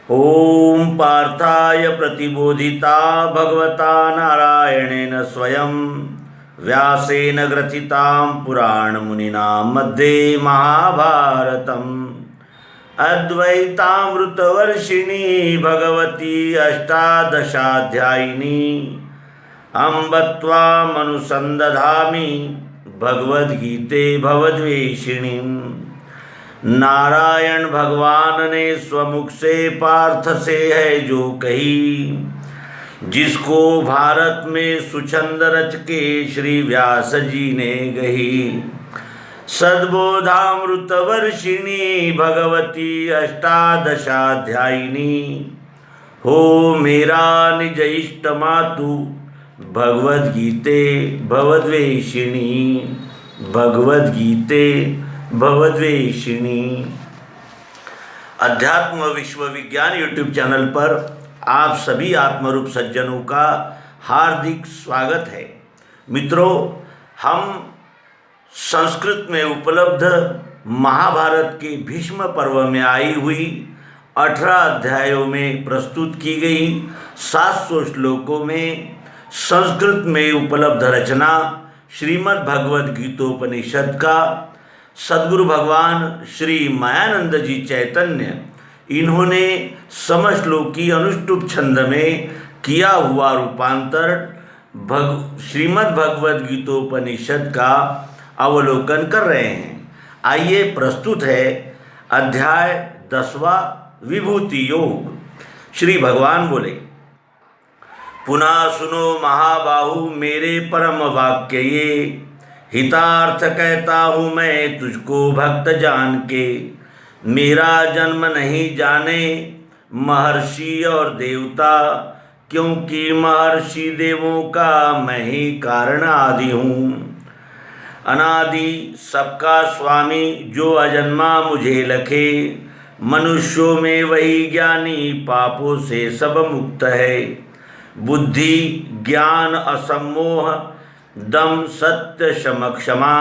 ओम पार्थाय प्रतिबोधिता भगवता नारायणेन स्वयं व्यासेन ग्रथितां पुराणमुनिना मध्ये महाभारतम् अद्वैतामृतवर्षिणी भगवती अष्टादशाध्यायिनी अम्ब त्वामनुसन्दधामि भगवद्गीते भवद्वेषिणीम्। नारायण भगवान ने स्वमुख से पार्थ से है जो कही, जिसको भारत में सुछंद रच के श्री व्यास जी ने गही। सद्बोधामृत वर्षिणी भगवती अष्टादशाध्यायिनी, हो मेरा निज इष्ट मातु भगवद्गीते भवद्वेषिणी। भगवद्गीते भवद्वेषिणी। अध्यात्म विश्व विज्ञान यूट्यूब चैनल पर आप सभी आत्मरूप सज्जनों का हार्दिक स्वागत है। मित्रों, हम संस्कृत में उपलब्ध महाभारत के भीष्म पर्व में आई हुई 18 अध्यायों में प्रस्तुत की गई 700 श्लोकों में संस्कृत में उपलब्ध रचना श्रीमद् भगवद गीतोपनिषद का सद्गुरु भगवान श्री मायानंद जी चैतन्य इन्होंने समश्लोकी अनुष्टुप छंद में किया हुआ रूपांतर श्रीमद् भगवद गीतोपनिषद का अवलोकन कर रहे हैं। आइए प्रस्तुत है अध्याय 10वां विभूति योग। श्री भगवान बोले, पुनः सुनो महाबाहु मेरे परम वाक्य ये, हितार्थ कहता हूँ मैं तुझको भक्त जान के। मेरा जन्म नहीं जाने महर्षि और देवता, क्योंकि महर्षि देवों का मैं ही कारण आदि हूँ। अनादि सबका स्वामी जो अजन्मा मुझे लखे, मनुष्यों में वही ज्ञानी पापों से सब मुक्त है। बुद्धि ज्ञान असम्मोह दम सत्य शम क्षमा,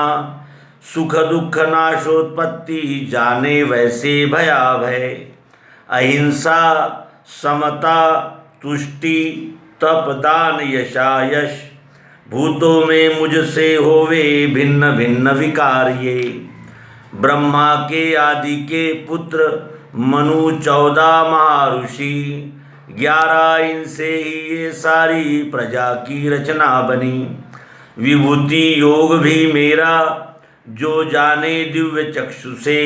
सुख दुख नाशोत्पत्ति जाने वैसे भयाभय। अहिंसा समता तुष्टि तप दान यशायश, भूतों में मुझसे होवे भिन्न भिन्न विकार ये। ब्रह्मा के आदि के पुत्र मनु 14 महर्षि, 11 इनसे ही ये सारी प्रजा की रचना बनी। विभूति योग भी मेरा जो जाने दिव्य चक्षु से,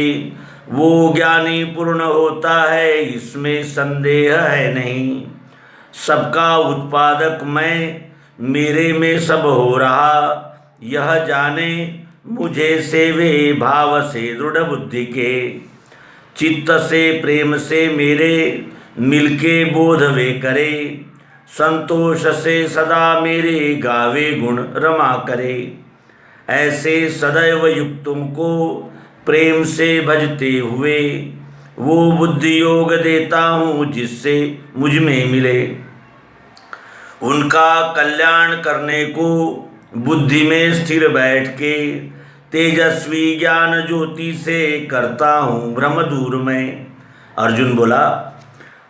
वो ज्ञानी पूर्ण होता है इसमें संदेह है नहीं। सबका उत्पादक मैं, मेरे में सब हो रहा, यह जाने मुझे सेवे भाव से दृढ़ बुद्धि के। चित्त से प्रेम से मेरे मिलके बोध वे करे, संतोष से सदा मेरे गावे गुण रमा करे। ऐसे सदैव युक्त तुमको प्रेम से भजते हुए, वो बुद्धि योग देता हूँ जिससे मुझ में मिले। उनका कल्याण करने को बुद्धि में स्थिर बैठ के, तेजस्वी ज्ञान ज्योति से करता हूँ भ्रम दूर में। अर्जुन बोला,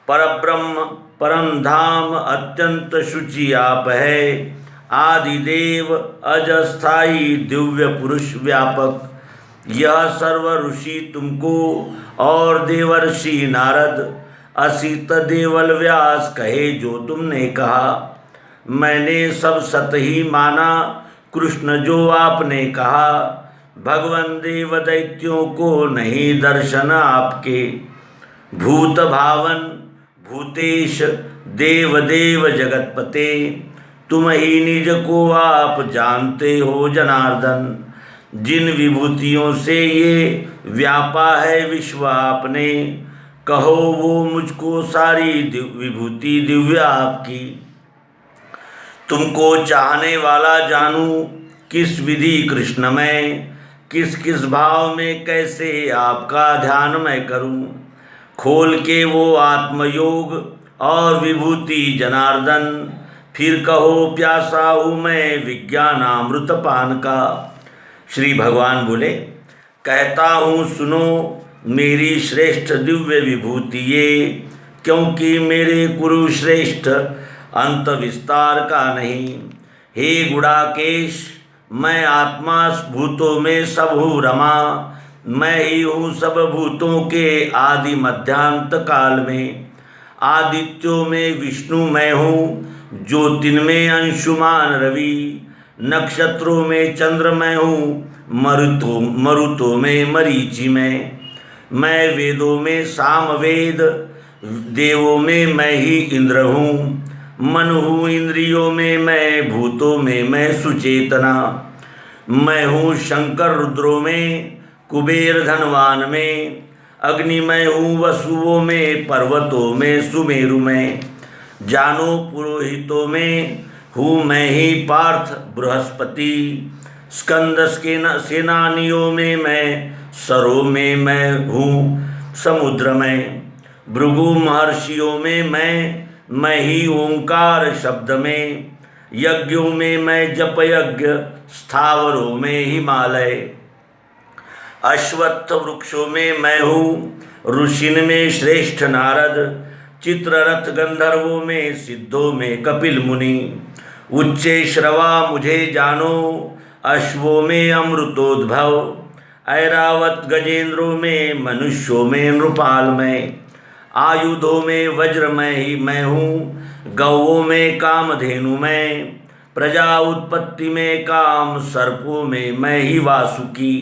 परब्रह्म परम धाम अत्यंत शुचि आप है, आदिदेव अजस्थाई दिव्य पुरुष व्यापक। यह सर्व ऋषि तुमको और देवर्षि नारद असित देवल व्यास कहे जो तुमने कहा। मैंने सब सत ही माना कृष्ण जो आपने कहा, भगवान देव दैत्यों को नहीं दर्शन आपके। भूत भावन भूतेश देव देव जगतपते, तुम ही निज को आप जानते हो जनार्दन। जिन विभूतियों से ये व्यापा है विश्व आपने, कहो वो मुझको सारी विभूति दिव्य आपकी। तुमको चाहने वाला जानूं किस विधि कृष्ण में, किस किस भाव में कैसे आपका ध्यान मैं करूं। खोल के वो आत्मयोग और विभूति जनार्दन, फिर कहो प्यासा हूँ मैं विज्ञानामृत पान का। श्री भगवान बोले, कहता हूँ सुनो मेरी श्रेष्ठ दिव्य विभूति ये, क्योंकि मेरे कुरुश्रेष्ठ अंत विस्तार का नहीं। हे गुड़ाकेश, मैं आत्मा भूतों में सब हूँ रमा, मैं ही हूँ सब भूतों के आदि मध्यांत काल में। आदित्यों में विष्णु मैं हूँ, ज्योतिर्मय अंशुमान रवि, नक्षत्रों में चंद्र मैं हूँ, मरुतों में मरीचि मैं वेदों में सामवेद, देवों में मैं ही इंद्र हूँ, मन हूँ इंद्रियों में मैं, भूतों में मैं सुचेतना। मैं हूँ शंकर रुद्रों में, कुबेर धनवान में, अग्नि मैं हूँ वसुओं में, पर्वतों में सुमेरु में। जानो पुरोहितों में हूँ मैं ही पार्थ बृहस्पति, स्कंद सेनानियों में मैं, सरों में मैं हूँ समुद्र में। भृगु महर्षियों में मैं ही ओंकार शब्द में, यज्ञों में मैं जप यज्ञ, स्थावरों में हिमालय। अश्वत्थ वृक्षों में मैं हूँ, ऋषिन में श्रेष्ठ नारद, चित्ररथ गंधर्वों में, सिद्धों में कपिल मुनि। उच्चे श्रवा मुझे जानो, अश्वों में अमृतोद्भव, ऐरावत गजेंद्रों में, मनुष्यों में नृपाल में। आयुधों में वज्र मैं हूँ, गौओं में कामधेनु में, प्रजा उत्पत्ति में काम, सर्पों में मैं ही वासुकी।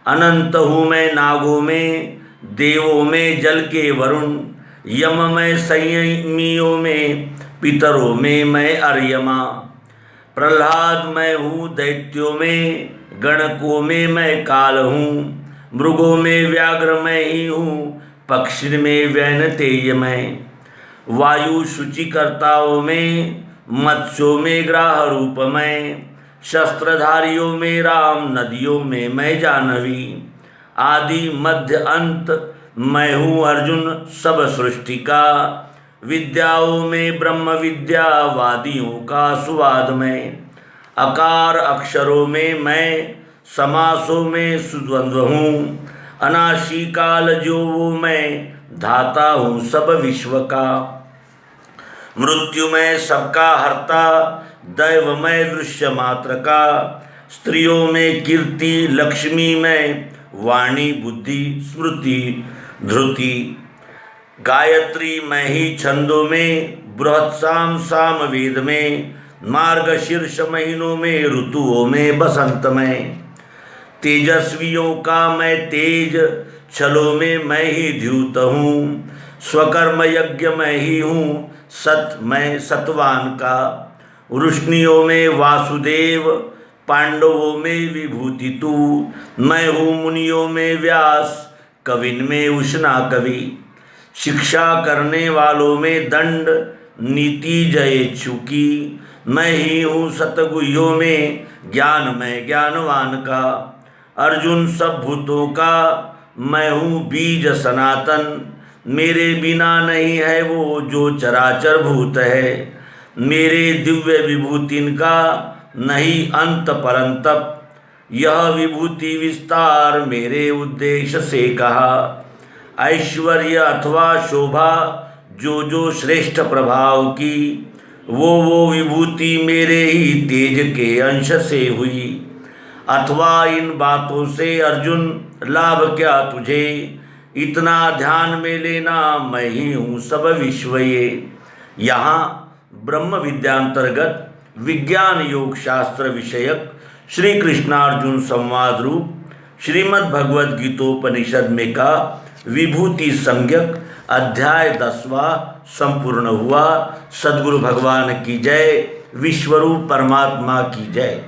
अनंत हूँ मैं नागों में, देवों में जल के वरुण, यम में संयमियों में, पितरों में मैं अर्यमा। प्रहलाद मैं हूँ दैत्यों में, गणकों में मैं काल हूँ, मृगों में व्याघ्र मैं ही हूँ, पक्षी में वैनतेय मैं। वायु शुचिकर्ताओं में, मत्स्यों में ग्राह रूप में, शस्त्रधारियों में राम, नदियों में मैं जानवी। आदि मध्य अंत मैं हूँ अर्जुन सब सृष्टि का, विद्याओं में ब्रह्म विद्या, वादियों का सुवाद में। अकार अक्षरों में मैं, समासों में सुद्वंद्व हूँ, अनाशी काल जो वो मैं, धाता हूँ सब विश्व का। मृत्यु में सबका हर्ता, दैव में दृश्य मात्र का, स्त्रियों में कीर्ति लक्ष्मी में, वाणी बुद्धि स्मृति धृति। गायत्री मैं ही छंदों में, बृहत् साम वेद में, मार्गशीर्ष महीनों में, ऋतुओं में बसंत में। तेजस्वियों का मैं तेज, छलों में मैं ही द्यूत हूँ, स्वकर्म यज्ञ मैं ही हूँ, सत मैं सतवान का। वृष्णियों में वासुदेव, पांडवों में विभूति तू, मैं हूँ मुनियों में व्यास, कविन में उष्णा कवि। शिक्षा करने वालों में दंड, नीति जयेच्छुकी, मैं ही हूँ सतगुह्यों में, ज्ञान में ज्ञानवान का। अर्जुन सब भूतों का मैं हूँ बीज सनातन, मेरे बिना नहीं है वो जो चराचर भूत है। मेरे दिव्य विभूतिन का नहीं अंत परंतप, यह विभूति विस्तार मेरे उद्देश्य से कहा। ऐश्वर्य अथवा शोभा जो श्रेष्ठ प्रभाव की, वो विभूति मेरे ही तेज के अंश से हुई। अथवा इन बातों से अर्जुन लाभ क्या तुझे, इतना ध्यान में लेना मैं ही हूँ सब विश्व ये। यहाँ ब्रह्म विद्यांतर्गत विज्ञान योग शास्त्र विषयक श्री कृष्णार्जुन संवाद रूप श्रीमद् भगवद गीतोपनिषद में का विभूति संज्ञक अध्याय 10वां संपूर्ण हुआ। सद्गुरु भगवान की जय, विश्वरूप परमात्मा की जय।